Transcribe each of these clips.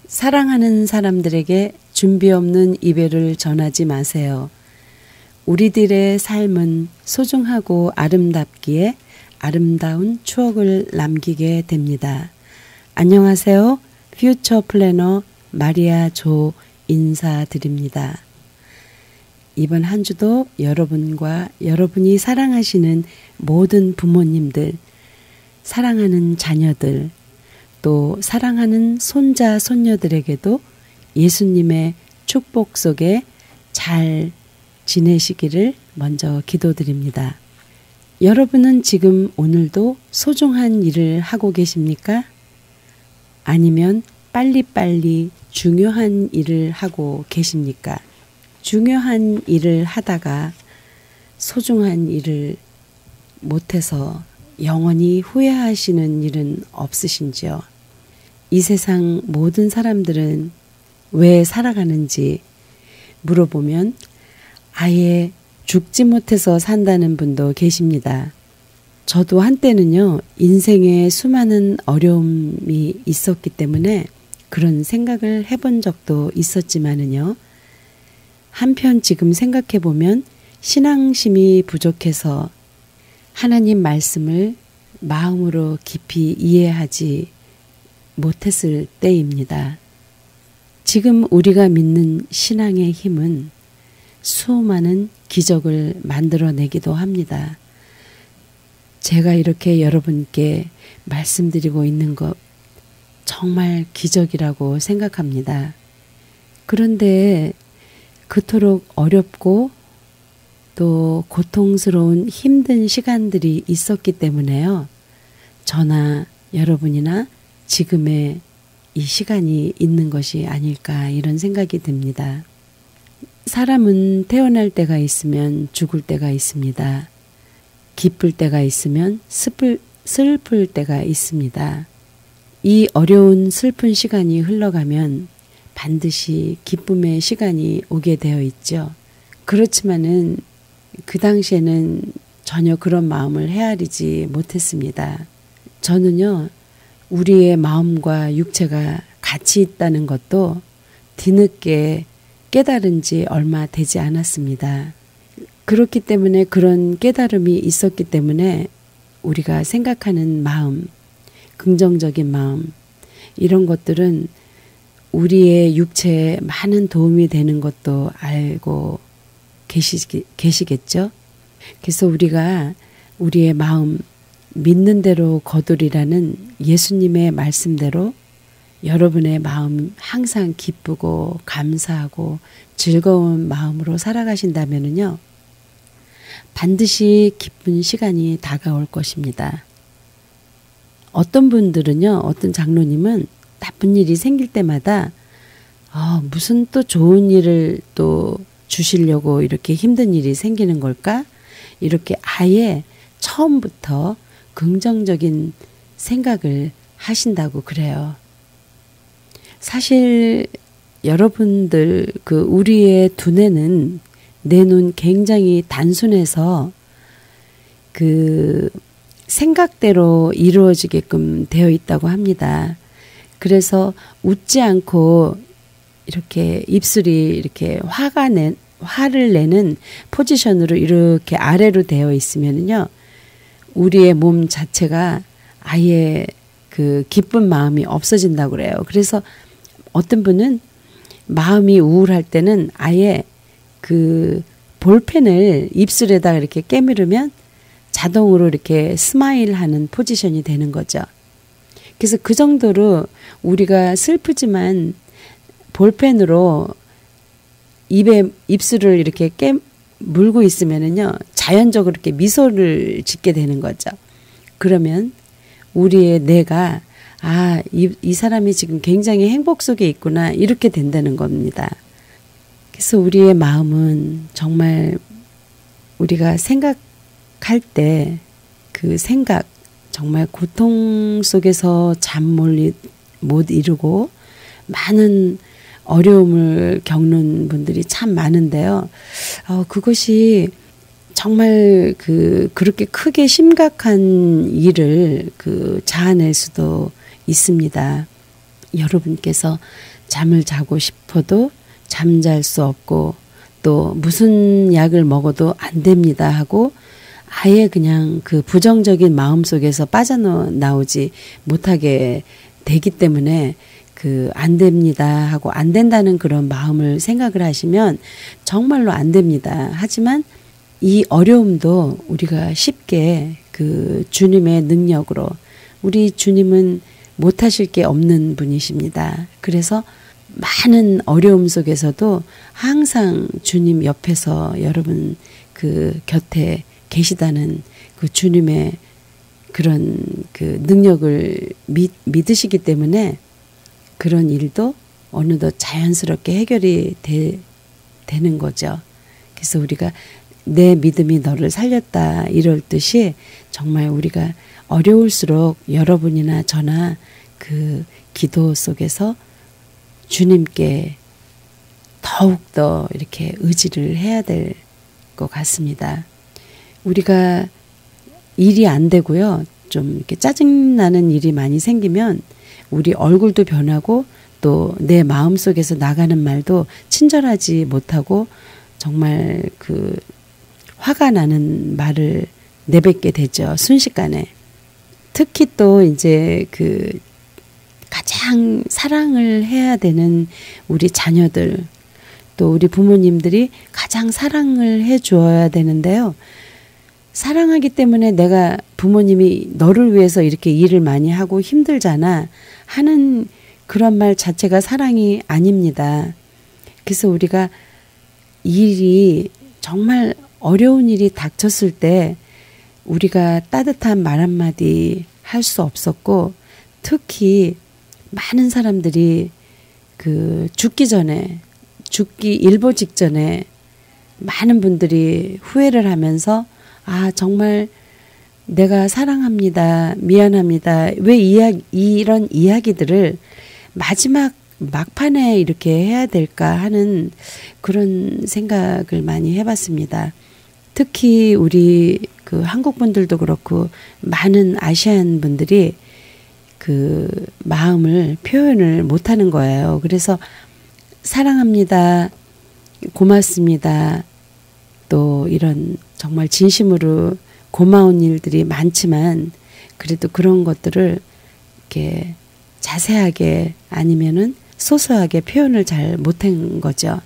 사랑하는 사람들에게 준비 없는 이별을 전하지 마세요. 우리들의 삶은 소중하고 아름답기에 아름다운 추억을 남기게 됩니다. 안녕하세요. 퓨처 플래너 마리아 조 인사드립니다. 이번 한 주도 여러분과 여러분이 사랑하시는 모든 부모님들, 사랑하는 자녀들, 또 사랑하는 손자, 손녀들에게도 예수님의 축복 속에 잘 지내시기를 먼저 기도드립니다. 여러분은 지금 오늘도 소중한 일을 하고 계십니까? 아니면 빨리빨리 중요한 일을 하고 계십니까? 중요한 일을 하다가 소중한 일을 못해서 영원히 후회하시는 일은 없으신지요? 이 세상 모든 사람들은 왜 살아가는지 물어보면 아예 죽지 못해서 산다는 분도 계십니다. 저도 한때는요, 인생에 수많은 어려움이 있었기 때문에 그런 생각을 해본 적도 있었지만은요, 한편 지금 생각해 보면 신앙심이 부족해서 하나님 말씀을 마음으로 깊이 이해하지 못했을 때입니다. 지금 우리가 믿는 신앙의 힘은 수많은 기적을 만들어내기도 합니다. 제가 이렇게 여러분께 말씀드리고 있는 것 정말 기적이라고 생각합니다. 그런데 그토록 어렵고 또 고통스러운 힘든 시간들이 있었기 때문에요. 저나 여러분이나 지금의 이 시간이 있는 것이 아닐까 이런 생각이 듭니다. 사람은 태어날 때가 있으면 죽을 때가 있습니다. 기쁠 때가 있으면 슬플 때가 있습니다. 이 어려운 슬픈 시간이 흘러가면 반드시 기쁨의 시간이 오게 되어 있죠. 그렇지만은 그 당시에는 전혀 그런 마음을 헤아리지 못했습니다. 저는요, 우리의 마음과 육체가 같이 있다는 것도 뒤늦게 깨달은 지 얼마 되지 않았습니다. 그렇기 때문에 그런 깨달음이 있었기 때문에 우리가 생각하는 마음, 긍정적인 마음, 이런 것들은 우리의 육체에 많은 도움이 되는 것도 알고 계시겠죠? 그래서 우리가 우리의 마음 믿는 대로 거두리라는 예수님의 말씀대로 여러분의 마음 항상 기쁘고 감사하고 즐거운 마음으로 살아가신다면요, 반드시 기쁜 시간이 다가올 것입니다. 어떤 분들은요, 어떤 장로님은 나쁜 일이 생길 때마다 무슨 또 좋은 일을 또 주시려고 이렇게 힘든 일이 생기는 걸까? 이렇게 아예 처음부터 긍정적인 생각을 하신다고 그래요. 사실 여러분들 우리의 두뇌는 내 눈 굉장히 단순해서 생각대로 이루어지게끔 되어 있다고 합니다. 그래서 웃지 않고 이렇게 입술이 이렇게 화를 내는 포지션으로 이렇게 아래로 되어 있으면요, 우리의 몸 자체가 아예 기쁜 마음이 없어진다고 그래요. 그래서 어떤 분은 마음이 우울할 때는 아예 볼펜을 입술에다가 이렇게 깨물으면 자동으로 이렇게 스마일하는 포지션이 되는 거죠. 그래서 그 정도로 우리가 슬프지만 볼펜으로 입술을 이렇게 물고 있으면은요, 자연적으로 이렇게 미소를 짓게 되는 거죠. 그러면 우리의 뇌가 이 사람이 지금 굉장히 행복 속에 있구나, 이렇게 된다는 겁니다. 그래서 우리의 마음은 정말 우리가 생각할 때 그 생각, 정말 고통 속에서 잠 못 이루고 많은 어려움을 겪는 분들이 참 많은데요. 그것이 정말 그렇게 크게 심각한 일을 자아낼 수도 있습니다. 여러분께서 잠을 자고 싶어도 잠잘 수 없고 또 무슨 약을 먹어도 안 됩니다 하고 아예 그냥 그 부정적인 마음 속에서 빠져나오지 못하게 되기 때문에 그 안 됩니다 하고 안 된다는 그런 마음을 생각을 하시면 정말로 안 됩니다. 하지만 이 어려움도 우리가 쉽게 그 주님의 능력으로 우리 주님은 못하실 게 없는 분이십니다. 그래서 많은 어려움 속에서도 항상 주님 옆에서 여러분 그 곁에 계시다는 그 주님의 그런 그 능력을 믿으시기 때문에 그런 일도 어느덧 자연스럽게 해결이 되는 거죠. 그래서 우리가 내 믿음이 너를 살렸다 이럴 듯이 정말 우리가 어려울수록 여러분이나 저나 그 기도 속에서 주님께 더욱더 이렇게 의지를 해야 될 것 같습니다. 우리가 일이 안 되고요. 좀 이렇게 짜증나는 일이 많이 생기면 우리 얼굴도 변하고 또 내 마음속에서 나가는 말도 친절하지 못하고 정말 그 화가 나는 말을 내뱉게 되죠. 순식간에. 특히 또 이제 그 가장 사랑을 해야 되는 우리 자녀들 또 우리 부모님들이 가장 사랑을 해 주어야 되는데요. 사랑하기 때문에 내가 부모님이 너를 위해서 이렇게 일을 많이 하고 힘들잖아 하는 그런 말 자체가 사랑이 아닙니다. 그래서 우리가 일이 정말 어려운 일이 닥쳤을 때 우리가 따뜻한 말 한마디 할 수 없었고 특히 많은 사람들이 그 죽기 일보 직전에 많은 분들이 후회를 하면서 아 정말 내가 사랑합니다. 미안합니다. 왜 이런 이야기들을 마지막 막판에 이렇게 해야 될까 하는 그런 생각을 많이 해봤습니다. 특히 우리 그 한국 분들도 그렇고 많은 아시안 분들이 그 마음을 표현을 못하는 거예요. 그래서 사랑합니다. 고맙습니다. 또 이런 정말 진심으로 고마운 일들이 많지만 그래도 그런 것들을 이렇게 자세하게 아니면은 소소하게 표현을 잘 못한 거죠.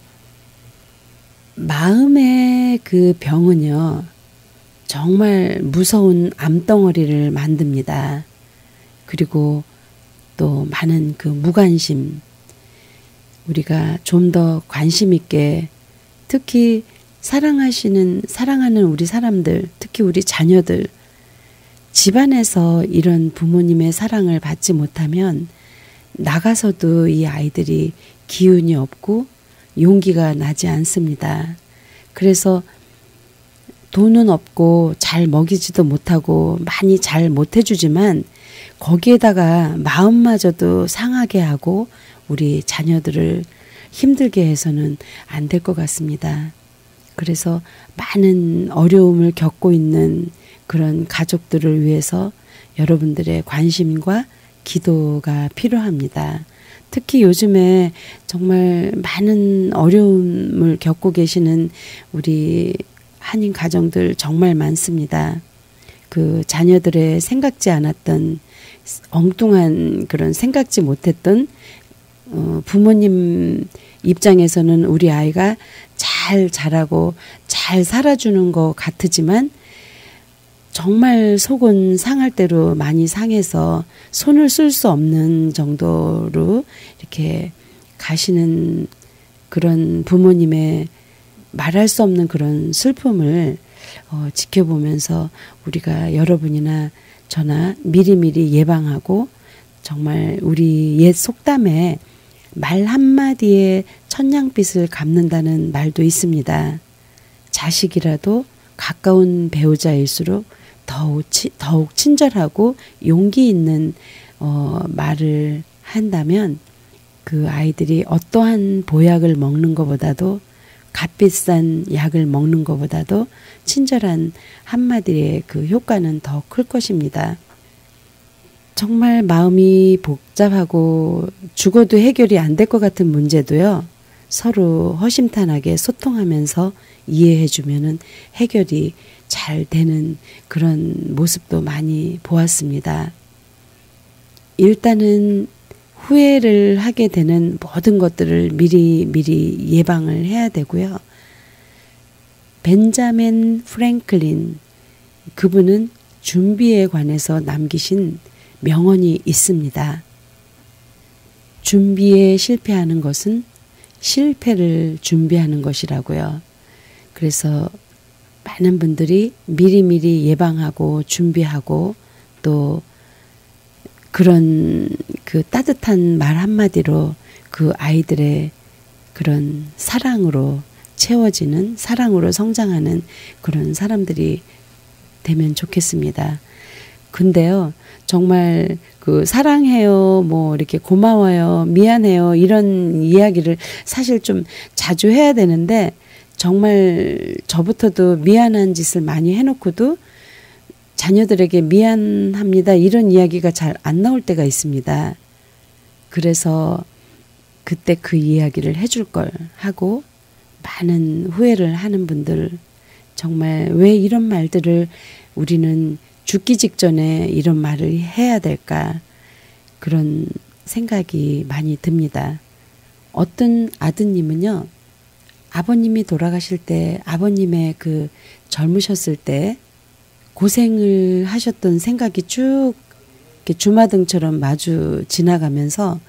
마음의 그 병은요, 정말 무서운 암덩어리를 만듭니다. 그리고 또 많은 그 무관심, 우리가 좀 더 관심 있게 특히 사랑하는 우리 사람들, 특히 우리 자녀들, 집안에서 이런 부모님의 사랑을 받지 못하면 나가서도 이 아이들이 기운이 없고 용기가 나지 않습니다. 그래서 돈은 없고 잘 먹이지도 못하고 많이 잘 못해주지만 거기에다가 마음마저도 상하게 하고 우리 자녀들을 힘들게 해서는 안 될 것 같습니다. 그래서 많은 어려움을 겪고 있는 그런 가족들을 위해서 여러분들의 관심과 기도가 필요합니다. 특히 요즘에 정말 많은 어려움을 겪고 계시는 우리 한인 가정들 정말 많습니다. 그 자녀들의 생각지 않았던 엉뚱한 그런 생각지 못했던 부모님 입장에서는 우리 아이가 잘 자라고 잘 살아주는 것 같지만 정말 속은 상할 대로 많이 상해서 손을 쓸 수 없는 정도로 이렇게 가시는 그런 부모님의 말할 수 없는 그런 슬픔을 지켜보면서 우리가 여러분이나 저나 미리미리 예방하고 정말 우리 옛 속담에 말 한마디에 천냥빚을 갚는다는 말도 있습니다. 자식이라도 가까운 배우자일수록 더욱 친절하고 용기 있는 말을 한다면 그 아이들이 어떠한 보약을 먹는 것보다도 값비싼 약을 먹는 것보다도 친절한 한마디의 그 효과는 더 클 것입니다. 정말 마음이 복잡하고 죽어도 해결이 안 될 것 같은 문제도요. 서로 허심탄회하게 소통하면서 이해해 주면은 해결이 잘 되는 그런 모습도 많이 보았습니다. 일단은 후회를 하게 되는 모든 것들을 미리 예방을 해야 되고요. 벤자민 프랭클린, 그분은 준비에 관해서 남기신 명언이 있습니다. 준비에 실패하는 것은 실패를 준비하는 것이라고요. 그래서 많은 분들이 미리미리 예방하고 준비하고 또 그런 그 따뜻한 말 한마디로 그 아이들의 그런 사랑으로 채워지는, 사랑으로 성장하는 그런 사람들이 되면 좋겠습니다. 근데요, 정말 그 사랑해요, 뭐 이렇게 고마워요, 미안해요, 이런 이야기를 사실 좀 자주 해야 되는데, 정말 저부터도 미안한 짓을 많이 해놓고도 자녀들에게 미안합니다, 이런 이야기가 잘 안 나올 때가 있습니다. 그래서 그때 그 이야기를 해줄 걸 하고, 많은 후회를 하는 분들, 정말 왜 이런 말들을 우리는 죽기 직전에 이런 말을 해야 될까, 그런 생각이 많이 듭니다. 어떤 아드님은요, 아버님이 돌아가실 때, 아버님의 그 젊으셨을 때 고생을 하셨던 생각이 쭉 이렇게 주마등처럼 마주 지나가면서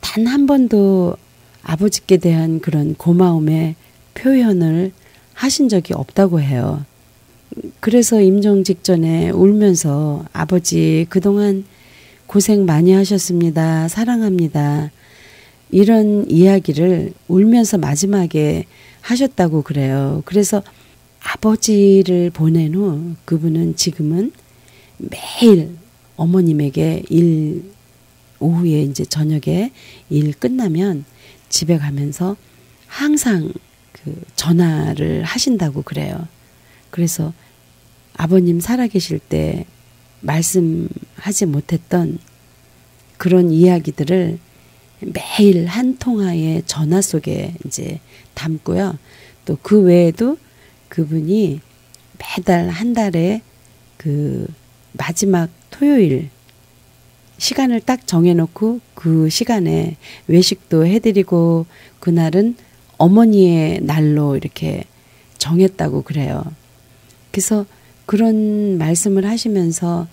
단 한 번도 아버지께 대한 그런 고마움의 표현을 하신 적이 없다고 해요. 그래서 임종 직전에 울면서 아버지 그동안 고생 많이 하셨습니다, 사랑합니다, 이런 이야기를 울면서 마지막에 하셨다고 그래요. 그래서 아버지를 보낸 후 그분은 지금은 매일 어머님에게 오후에 이제 저녁에 일 끝나면 집에 가면서 항상 그 전화를 하신다고 그래요. 그래서 아버님 살아계실 때 말씀하지 못했던 그런 이야기들을 매일 한 통화의 전화 속에 이제 담고요. 또 그 외에도 그분이 매달 한 달에 그 마지막 토요일 시간을 딱 정해놓고 그 시간에 외식도 해드리고 그날은 어머니의 날로 이렇게 정했다고 그래요. 그래서 그런 말씀을 하시면서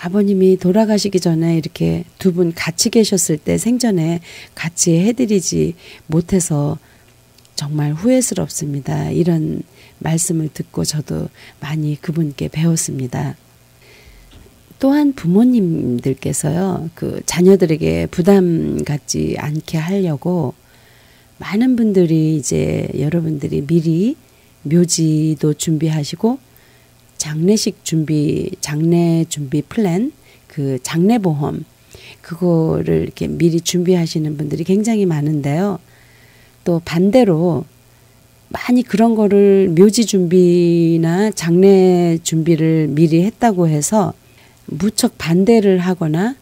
아버님이 돌아가시기 전에 이렇게 두 분 같이 계셨을 때 생전에 같이 해드리지 못해서 정말 후회스럽습니다. 이런 말씀을 듣고 저도 많이 그분께 배웠습니다. 또한 부모님들께서요, 그 자녀들에게 부담 갖지 않게 하려고 많은 분들이 이제 여러분들이 미리 묘지도 준비하시고 장례식 준비, 장례 준비 플랜, 그 장례보험, 그거를 이렇게 미리 준비하시는 분들이 굉장히 많은데요. 또 반대로 많이 그런 거를 묘지 준비나 장례 준비를 미리 했다고 해서 무척 반대를 하거나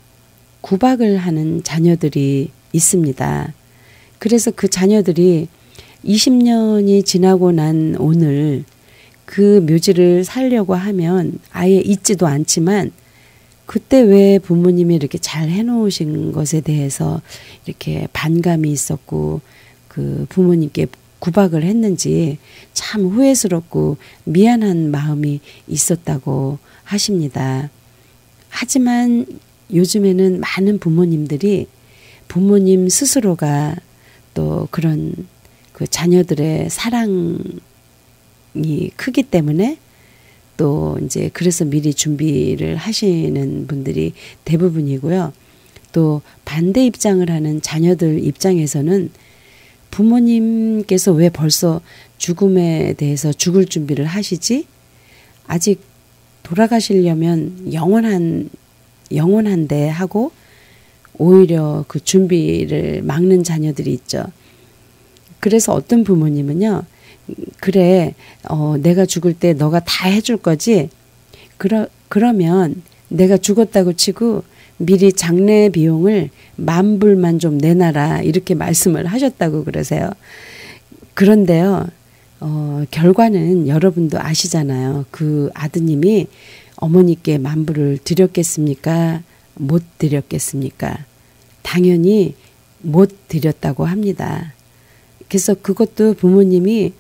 구박을 하는 자녀들이 있습니다. 그래서 그 자녀들이 20년이 지나고 난 오늘 그 묘지를 살려고 하면 아예 잊지도 않지만 그때 왜 부모님이 이렇게 잘 해놓으신 것에 대해서 이렇게 반감이 있었고 그 부모님께 구박을 했는지 참 후회스럽고 미안한 마음이 있었다고 하십니다. 하지만 요즘에는 많은 부모님들이 부모님 스스로가 또 그런 그 자녀들의 사랑이 크기 때문에 또 이제 그래서 미리 준비를 하시는 분들이 대부분이고요. 또 반대 입장을 하는 자녀들 입장에서는 부모님께서 왜 벌써 죽음에 대해서 죽을 준비를 하시지? 아직 돌아가시려면 영원한데 하고 오히려 그 준비를 막는 자녀들이 있죠. 그래서 어떤 부모님은요, 그래, 내가 죽을 때 너가 다 해줄 거지? 그러면 내가 죽었다고 치고 미리 장례 비용을 10,000불만 좀 내놔라 이렇게 말씀을 하셨다고 그러세요. 그런데요. 결과는 여러분도 아시잖아요. 그 아드님이 어머니께 10,000불을 드렸겠습니까? 못 드렸겠습니까? 당연히 못 드렸다고 합니다. 그래서 그것도 부모님이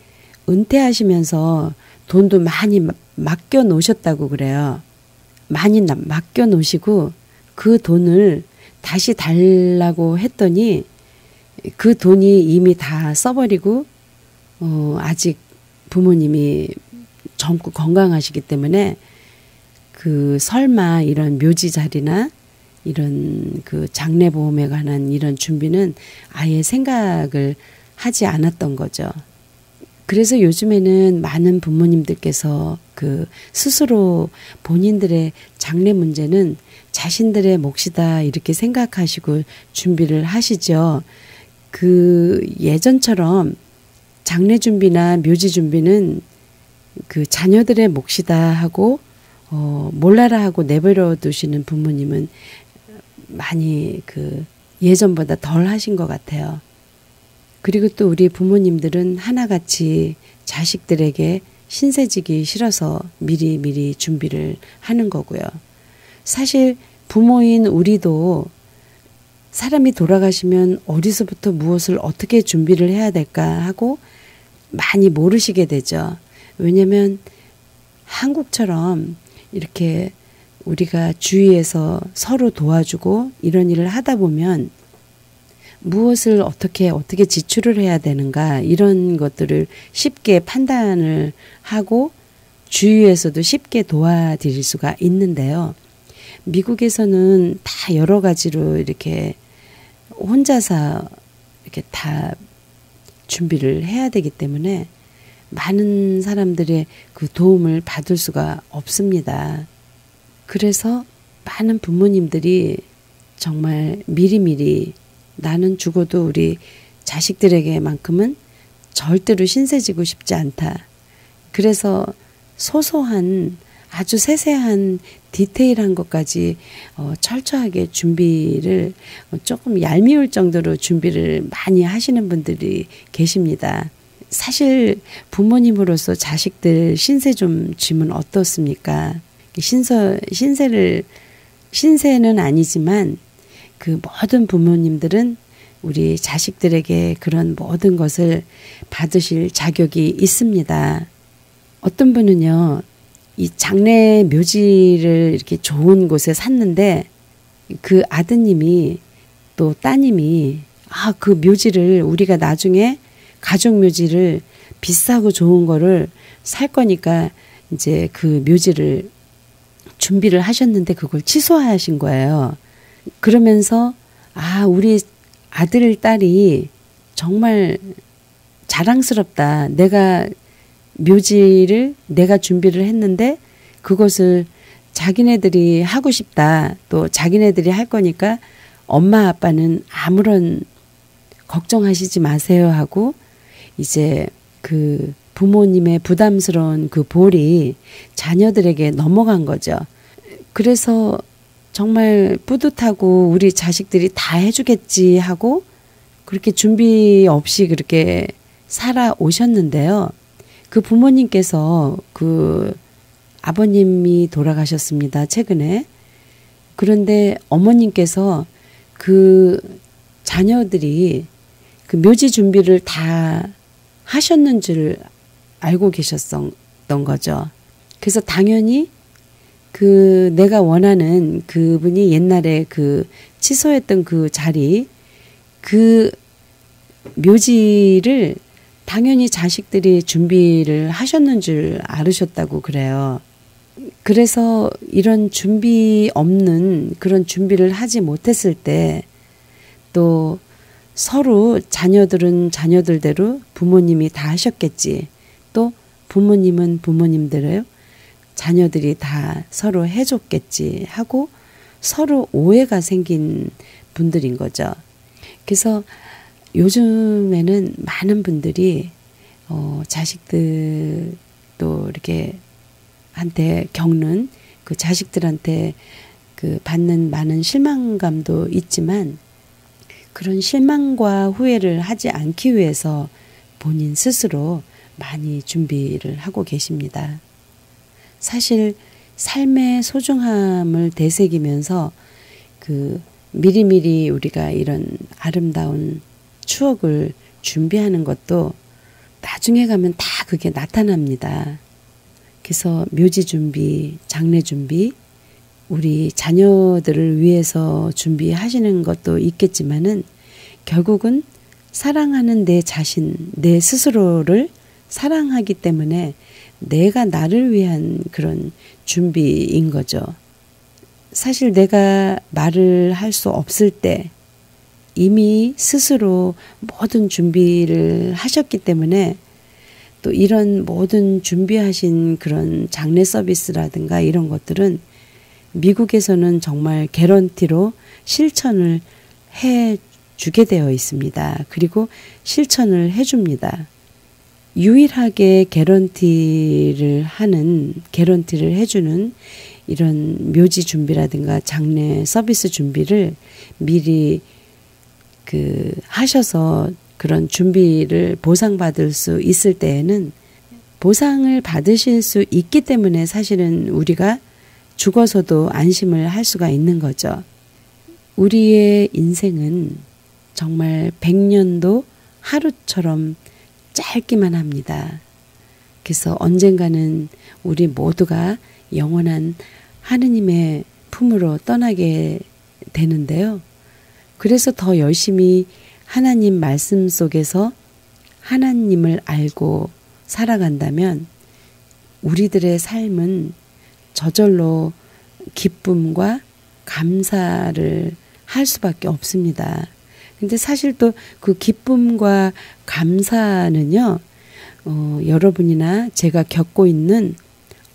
은퇴하시면서 돈도 많이 맡겨 놓으셨다고 그래요. 많이 맡겨 놓으시고 그 돈을 다시 달라고 했더니 그 돈이 이미 다 써버리고 아직 부모님이 젊고 건강하시기 때문에 그 설마 이런 묘지 자리나 이런 그 장례보험에 관한 이런 준비는 아예 생각을 하지 않았던 거죠. 그래서 요즘에는 많은 부모님들께서 그 스스로 본인들의 장례 문제는 자신들의 몫이다 이렇게 생각하시고 준비를 하시죠. 그 예전처럼 장례 준비나 묘지 준비는 그 자녀들의 몫이다 하고 몰라라 하고 내버려 두시는 부모님은 많이 그 예전보다 덜 하신 것 같아요. 그리고 또 우리 부모님들은 하나같이 자식들에게 신세지기 싫어서 미리 준비를 하는 거고요. 사실 부모인 우리도 사람이 돌아가시면 어디서부터 무엇을 어떻게 준비를 해야 될까 하고 많이 모르시게 되죠. 왜냐하면 한국처럼 이렇게 우리가 주위에서 서로 도와주고 이런 일을 하다 보면 무엇을 어떻게 지출을 해야 되는가 이런 것들을 쉽게 판단을 하고 주위에서도 쉽게 도와드릴 수가 있는데요. 미국에서는 다 여러 가지로 이렇게 혼자서 이렇게 다 준비를 해야 되기 때문에 많은 사람들의 그 도움을 받을 수가 없습니다. 그래서 많은 부모님들이 정말 미리미리 나는 죽어도 우리 자식들에게만큼은 절대로 신세지고 싶지 않다. 그래서 소소한 아주 세세한 디테일한 것까지 철저하게 준비를 조금 얄미울 정도로 준비를 많이 하시는 분들이 계십니다. 사실 부모님으로서 자식들 신세 좀 지면 어떻습니까? 신세는 아니지만 그 모든 부모님들은 우리 자식들에게 그런 모든 것을 받으실 자격이 있습니다. 어떤 분은요, 이 장례 묘지를 이렇게 좋은 곳에 샀는데 그 아드님이 또 따님이 그 묘지를 우리가 나중에 가족 묘지를 비싸고 좋은 거를 살 거니까 이제 그 묘지를 준비를 하셨는데 그걸 취소하신 거예요. 그러면서 우리 아들 딸이 정말 자랑스럽다. 내가 묘지를 내가 준비를 했는데 그것을 자기네들이 하고 싶다. 또 자기네들이 할 거니까 엄마 아빠는 아무런 걱정하시지 마세요 하고 이제 그 부모님의 부담스러운 그 볼이 자녀들에게 넘어간 거죠. 그래서 정말 뿌듯하고 우리 자식들이 다 해주겠지 하고 그렇게 준비 없이 그렇게 살아오셨는데요. 그 부모님께서 그 아버님이 돌아가셨습니다. 최근에. 그런데 어머님께서 그 자녀들이 그 묘지 준비를 다 하셨는 줄 알고 계셨던 거죠. 그래서 당연히 그 내가 원하는 그분이 옛날에 그 취소했던 그 자리 그 묘지를 당연히 자식들이 준비를 하셨는 줄 알으셨다고 그래요. 그래서 이런 준비 없는 그런 준비를 하지 못했을 때 또 서로 자녀들은 자녀들대로 부모님이 다 하셨겠지. 또 부모님은 부모님대로 자녀들이 다 서로 해줬겠지 하고 서로 오해가 생긴 분들인 거죠. 그래서 요즘에는 많은 분들이 자식들 또 이렇게 한테 겪는 그 자식들한테 그 받는 많은 실망감도 있지만 그런 실망과 후회를 하지 않기 위해서 본인 스스로 많이 준비를 하고 계십니다. 사실 삶의 소중함을 되새기면서 그 미리미리 우리가 이런 아름다운 추억을 준비하는 것도 나중에 가면 다 그게 나타납니다. 그래서 묘지 준비, 장례 준비, 우리 자녀들을 위해서 준비하시는 것도 있겠지만은 결국은 사랑하는 내 자신, 내 스스로를 사랑하기 때문에 내가 나를 위한 그런 준비인 거죠. 사실 내가 말을 할 수 없을 때 이미 스스로 모든 준비를 하셨기 때문에 또 이런 모든 준비하신 그런 장례 서비스라든가 이런 것들은 미국에서는 정말 개런티로 실천을 해 주게 되어 있습니다. 그리고 실천을 해 줍니다. 유일하게 개런티를 해주는 이런 묘지 준비라든가 장례 서비스 준비를 미리 하셔서 그런 준비를 보상받을 수 있을 때에는 보상을 받으실 수 있기 때문에 사실은 우리가 죽어서도 안심을 할 수가 있는 거죠. 우리의 인생은 정말 100년도 하루처럼 짧기만 합니다. 그래서 언젠가는 우리 모두가 영원한 하느님의 품으로 떠나게 되는데요. 그래서 더 열심히 하나님 말씀 속에서 하나님을 알고 살아간다면 우리들의 삶은 저절로 기쁨과 감사를 할 수밖에 없습니다. 근데 사실 또 그 기쁨과 감사는요, 여러분이나 제가 겪고 있는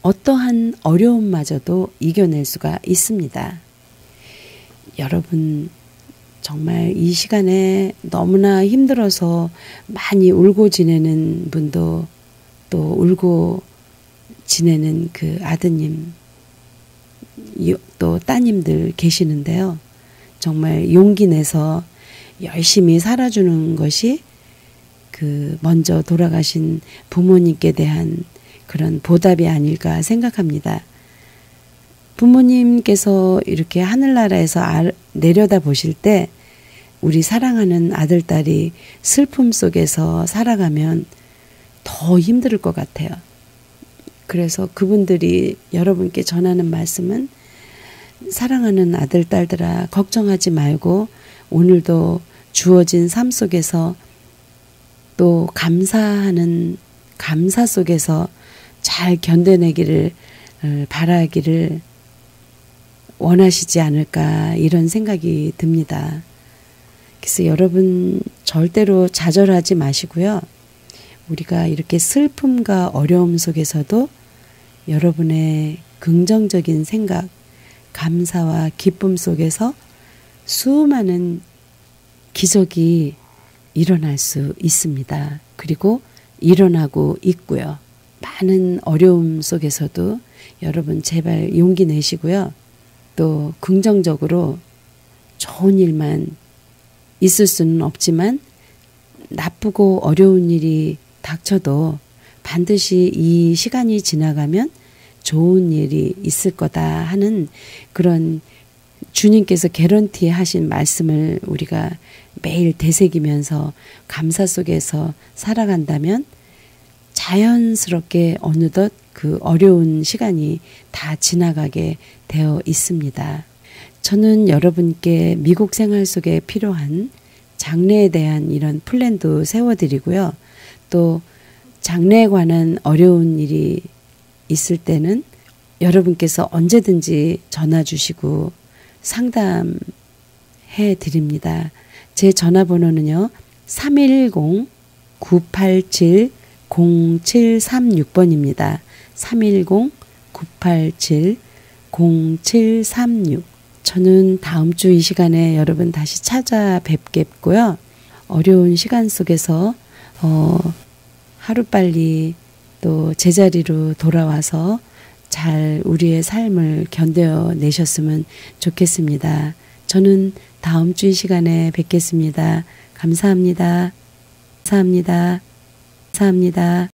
어떠한 어려움마저도 이겨낼 수가 있습니다. 여러분, 정말 이 시간에 너무나 힘들어서 많이 울고 지내는 분도 또 울고 지내는 그 아드님, 또 따님들 계시는데요. 정말 용기 내서 열심히 살아주는 것이 그 먼저 돌아가신 부모님께 대한 그런 보답이 아닐까 생각합니다. 부모님께서 이렇게 하늘나라에서 내려다 보실 때 우리 사랑하는 아들, 딸이 슬픔 속에서 살아가면 더 힘들 것 같아요. 그래서 그분들이 여러분께 전하는 말씀은 사랑하는 아들, 딸들아, 걱정하지 말고 오늘도 주어진 삶 속에서 또 감사하는 감사 속에서 잘 견뎌내기를 바라기를 원하시지 않을까 이런 생각이 듭니다. 그래서 여러분 절대로 좌절하지 마시고요. 우리가 이렇게 슬픔과 어려움 속에서도 여러분의 긍정적인 생각, 감사와 기쁨 속에서 수많은 기적이 일어날 수 있습니다. 그리고 일어나고 있고요. 많은 어려움 속에서도 여러분 제발 용기 내시고요. 또 긍정적으로 좋은 일만 있을 수는 없지만 나쁘고 어려운 일이 닥쳐도 반드시 이 시간이 지나가면 좋은 일이 있을 거다 하는 그런 주님께서 개런티 하신 말씀을 우리가 매일 되새기면서 감사 속에서 살아간다면 자연스럽게 어느덧 그 어려운 시간이 다 지나가게 되어 있습니다. 저는 여러분께 미국 생활 속에 필요한 장래에 대한 이런 플랜도 세워드리고요. 또 장래에 관한 어려운 일이 있을 때는 여러분께서 언제든지 전화 주시고 상담해 드립니다. 제 전화번호는요. 310-987-0736번입니다. 310-987-0736. 저는 다음 주 이 시간에 여러분 다시 찾아뵙겠고요. 어려운 시간 속에서 하루빨리 또 제자리로 돌아와서 잘 우리의 삶을 견뎌내셨으면 좋겠습니다. 저는 다음 주 이 시간에 뵙겠습니다. 감사합니다. 감사합니다. 감사합니다.